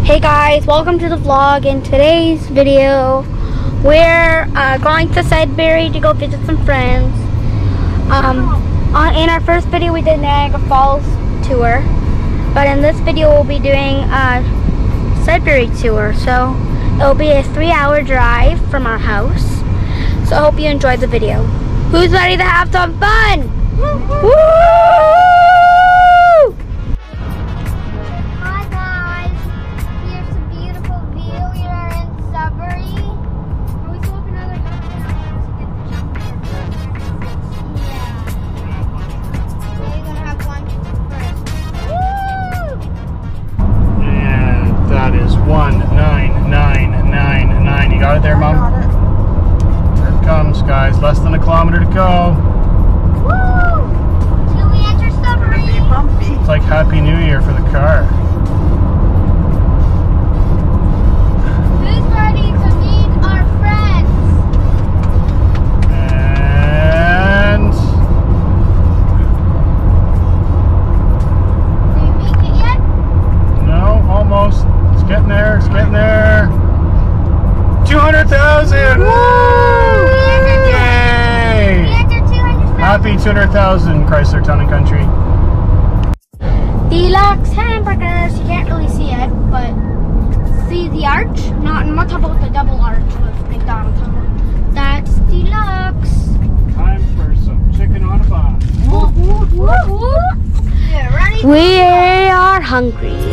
Hey guys, welcome to the vlog. In today's video, we're going to Sudbury to go visit some friends. In our first video, we did Niagara Falls tour, but in this video, we'll be doing a Sudbury tour. So it'll be a 3-hour drive from our house. So I hope you enjoyed the video. Who's ready to have some fun? Woo! Hi guys, here's a beautiful view. We are in Sudbury. We still have another half an hour to get the jumper. Yeah. We're gonna have lunch first. Woo! And that is 19999. You got it there, Mom? Here it comes, guys. Less than a kilometer to go. Woo! Till we enter Sudbury. It's like Happy New Year for the car. Who's ready to meet our friends? And Did we make it yet? no, almost. It's getting there. It's getting there. 200,000! Woo! Yay! We entered 200,000. Happy 200,000, Chrysler Town and Country. Deluxe hamburgers. You can't really see it, but see the arch? I'm not talking about the double arch with McDonald's. That's Deluxe. Time for some chicken on a bun. Yeah, ready? We are hungry.